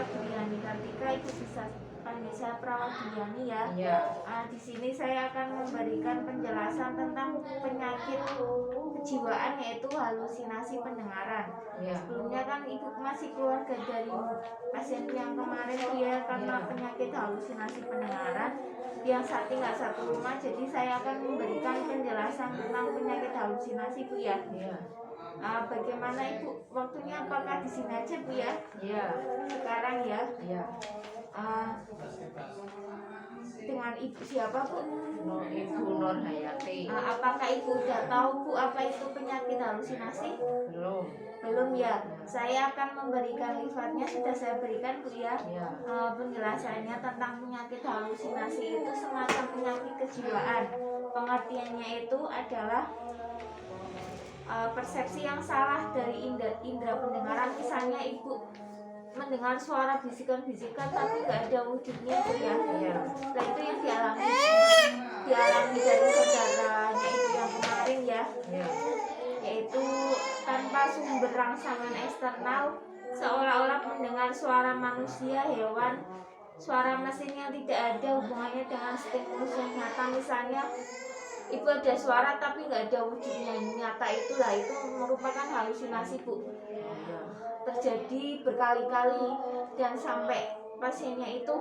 Perawat Dwiani Kartika, Ibu bisa panggil saya Perawat Dwiani ya. Iya. Di sini saya akan memberikan penjelasan tentang penyakit kejiwaan, yaitu halusinasi pendengaran. Iya. Sebelumnya kan Ibu masih keluarga dari pasien yang kemarin tuh ya, karena penyakit halusinasi pendengaran yang saat tinggal satu rumah. Jadi saya akan memberikan penjelasan tentang penyakit halusinasi Bu ya. Iya. Bagaimana Ibu waktunya, apakah di sini aja Bu ya? Iya. Sekarang ya. Iya. Dengan Ibu siapa Bu? Ibu Nur Hayati. Apakah Ibu udah tahu Bu apa itu penyakit halusinasi? Belum. Belum ya. Saya akan memberikan lifatnya, sudah saya berikan Bu ya. Iya. Penjelasannya tentang penyakit halusinasi itu semacam penyakit kejiwaan. Pengertiannya itu adalah persepsi yang salah dari indera pendengaran. Misalnya Ibu mendengar suara bisikan-bisikan tapi nggak ada wujudnya Bu ya. Nah itu yang dialami dari saudaranya Ibu yang kemarin ya. Yaitu tanpa sumber rangsangan eksternal, seolah-olah mendengar suara manusia, hewan, suara mesin yang tidak ada hubungannya dengan stimulus yang nyata. Misalnya Ibu ada suara tapi nggak ada wujudnya nyata, itulah itu merupakan halusinasi Bu. Terjadi berkali-kali dan sampai pasiennya itu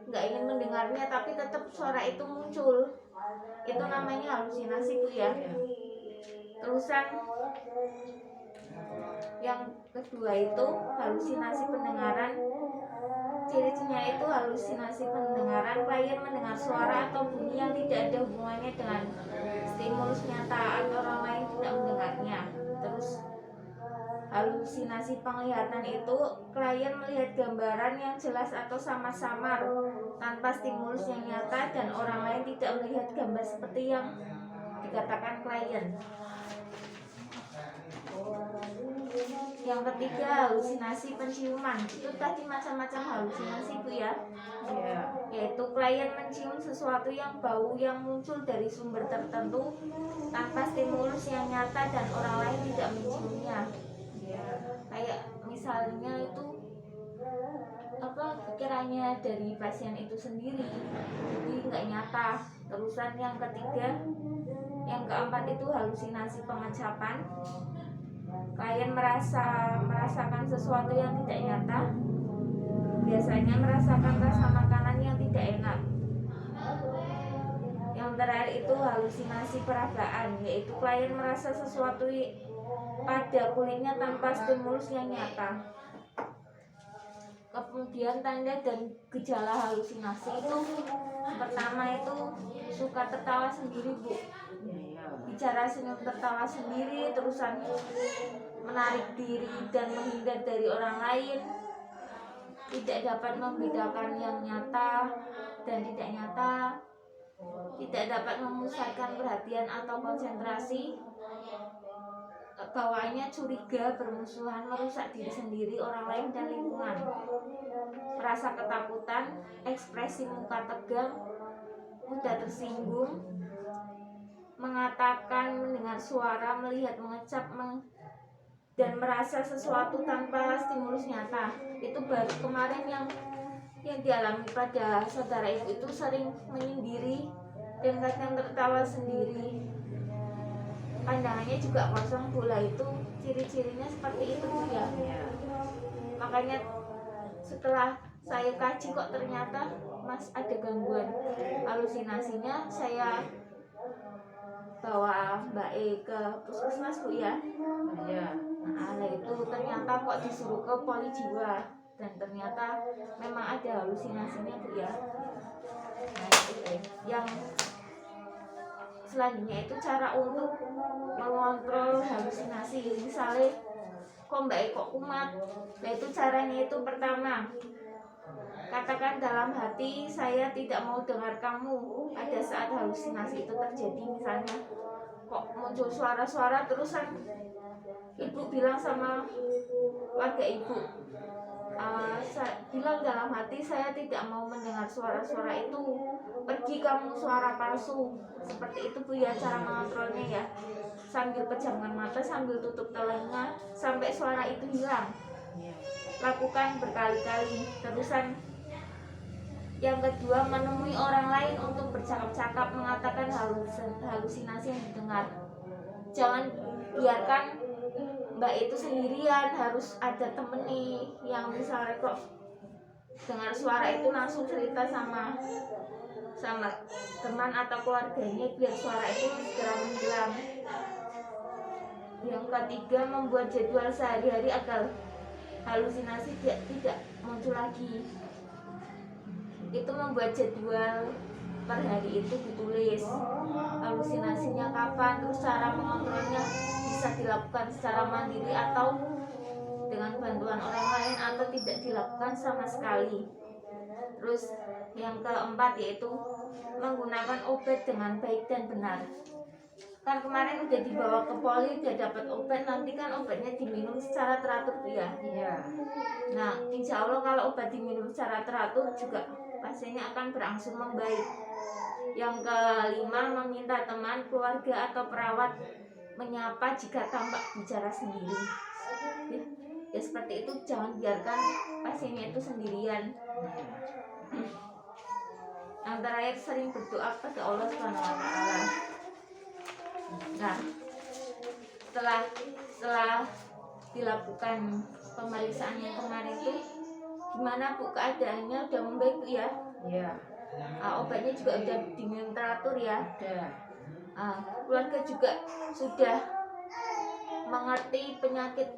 nggak ingin mendengarnya tapi tetap suara itu muncul. Itu namanya halusinasi Bu ya. Terusan yang kedua itu halusinasi pendengaran. Ciri-cirinya itu halusinasi pendengaran, klien mendengar suara atau bunyi yang tidak ada hubungannya dengan stimulus nyata atau orang lain tidak mendengarnya. Terus halusinasi penglihatan itu klien melihat gambaran yang jelas atau samar-samar tanpa stimulus yang nyata dan orang lain tidak melihat gambar seperti yang dikatakan klien. Yang ketiga halusinasi penciuman. Itu tadi macam-macam halusinasi Bu ya. Yaitu klien mencium sesuatu yang bau yang muncul dari sumber tertentu tanpa stimulus yang nyata dan orang lain tidak menciumnya. Kayak misalnya itu pikirannya dari pasien itu sendiri, jadi nggak nyata. Terusan yang ketiga, yang keempat itu halusinasi pengecapan. Klien merasakan sesuatu yang tidak nyata, biasanya merasakan rasa makanan yang tidak enak. Yang terakhir itu halusinasi peragaan, yaitu klien merasa sesuatu pada kulitnya tanpa stimulus yang nyata. Kemudian tanda dan gejala halusinasi itu pertama itu suka tertawa sendiri Bu, bicara senyum tertawa sendiri, terusan menarik diri dan menghindar dari orang lain, tidak dapat membedakan yang nyata dan tidak nyata, tidak dapat memusatkan perhatian atau konsentrasi, bawaannya curiga, bermusuhan, merusak diri sendiri, orang lain dan lingkungan, merasa ketakutan, ekspresi muka tegang, mudah tersinggung, mengatakan mendengar suara, melihat, mengecap, dan merasa sesuatu tanpa stimulus nyata. Itu baru kemarin yang dialami pada saudara Ibu itu sering menyendiri dan kadang tertawa sendiri. Pandangannya juga kosong, bola itu ciri-cirinya seperti itu ya. Makanya setelah saya kaji kok ternyata Mas ada gangguan halusinasinya, saya bawa Mbak E ke puskesmas Bu ya. Nah itu ternyata kok disuruh ke poli jiwa dan ternyata memang ada halusinasinya Bu ya. Nah itu yang selanjutnya itu cara untuk mengontrol halusinasi. Misalnya kok Mbak E kok kumat, nah itu caranya itu pertama, katakan dalam hati, saya tidak mau dengar kamu. Pada saat halusinasi itu terjadi, misalnya kok muncul suara-suara, terusan Ibu bilang sama warga Ibu, bilang dalam hati, saya tidak mau mendengar suara-suara itu, pergi kamu suara palsu. Seperti itu Bu ya cara mengontrolnya ya, sambil pejamkan mata, sambil tutup telinga sampai suara itu hilang. lakukan berkali-kali. Terusan yang kedua, menemui orang lain untuk bercakap-cakap, mengatakan halusinasi yang didengar. Jangan biarkan Mbak itu sendirian, harus ada temen nih yang misalnya kok dengar suara itu langsung cerita sama teman atau keluarganya biar suara itu segera menghilang. Yang ketiga, membuat jadwal sehari-hari agar halusinasi tidak muncul lagi. Itu membuat jadwal per hari itu ditulis halusinasinya kapan, terus cara mengontrolnya bisa dilakukan secara mandiri atau dengan bantuan orang lain, atau tidak dilakukan sama sekali. Terus yang keempat yaitu menggunakan obat dengan baik dan benar. Kan kemarin udah dibawa ke poli, udah dapat obat, nanti kan obatnya diminum secara teratur ya. Iya. Nah, insya Allah kalau obat diminum secara teratur juga pasiennya akan berangsur membaik. Yang kelima, meminta teman, keluarga atau perawat menyapa jika tampak bicara sendiri. Ya seperti itu, jangan biarkan pasiennya itu sendirian. Yang terakhir, sering berdoa kepada Allah Subhanahu wa Ta'ala. Nah, setelah dilakukan pemeriksaan yang kemarin itu, gimana Bu keadaannya? Udah membaik Bu ya? Iya. Obatnya juga udah diminum teratur ya? Udah. Keluarga juga sudah mengerti penyakit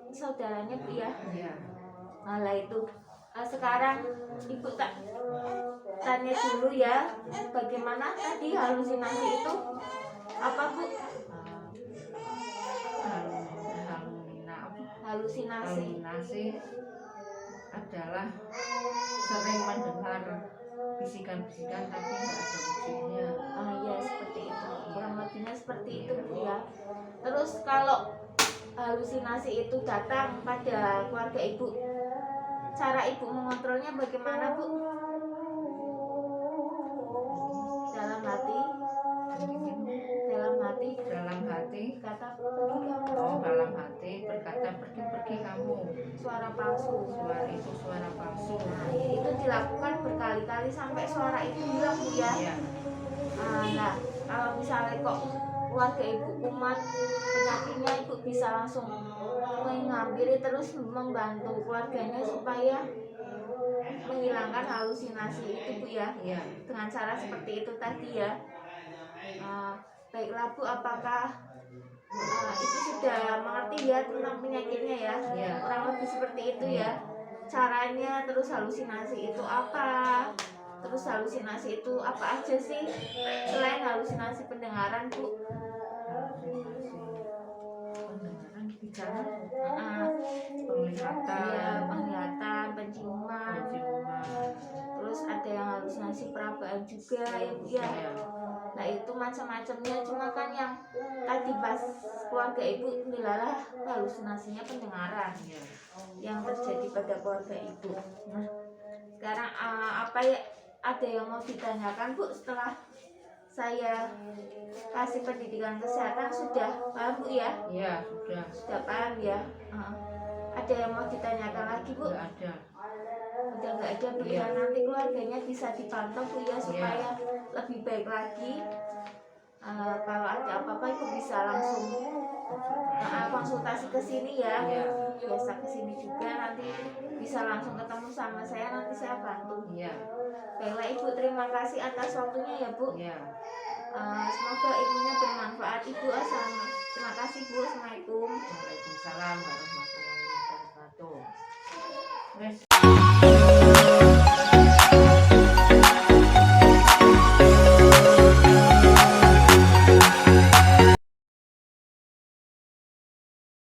saudaranya Bu ya? Iya. Nah itu sekarang Ibu tak tanya dulu ya, bagaimana tadi halusinasi itu apa Bu? Halusinasi adalah sering mendengar bisikan-bisikan tapi tidak ada wujudnya. Ya seperti itu, kurang lebihnya seperti itu Bu ya. Terus kalau halusinasi itu datang pada keluarga Ibu, cara Ibu mengontrolnya bagaimana Bu? Dalam hati kata pergi kamu. Dalam hati berkata pergi kamu. Suara palsu. Suara palsu. Nah, itu dilakukan berkali-kali sampai suara itu hilang Bu ya. Iya. Nah, kalau misalnya kok keluarga Ibu kumat penyakitnya, Ibu bisa langsung menghampiri terus membantu keluarganya supaya menghilangkan halusinasi itu Bu ya. Iya. Dengan cara seperti itu tadi ya. Baiklah Bu, apakah itu sudah mengerti ya tentang penyakitnya ya? Iya. Kurang lebih seperti itu ya caranya. Terus halusinasi itu apa? Terus halusinasi itu apa aja sih selain halusinasi pendengaran Bu? Pendengaran, bicara, penglihatan, penciuman. Terus ada yang halusinasi perabaan juga ya Bu ya. Nah itu macam-macamnya, cuma kan yang tadi pas keluarga Ibu dilalah halusinasinya pendengaran yang terjadi pada keluarga Ibu. Nah sekarang apa ya, ada yang mau ditanyakan Bu setelah saya kasih pendidikan kesehatan? Sudah paham Bu ya? Iya, sudah paham ya. Ada yang mau ditanyakan lagi Bu? Tidak ada. Udah nggak ada Bu ya. Nanti keluarganya bisa dipantau Bu ya supaya lebih baik lagi. Kalau ada apa-apa Ibu bisa langsung konsultasi ke sini ya. Biasa ke sini juga, nanti bisa langsung ketemu sama saya, nanti saya bantu. Baiklah Ibu, terima kasih atas waktunya ya Bu. Semoga ilmunya bermanfaat Ibu. Terima kasih Bu. Assalamualaikum. Waalaikumsalam warahmatullahi wabarakatuh.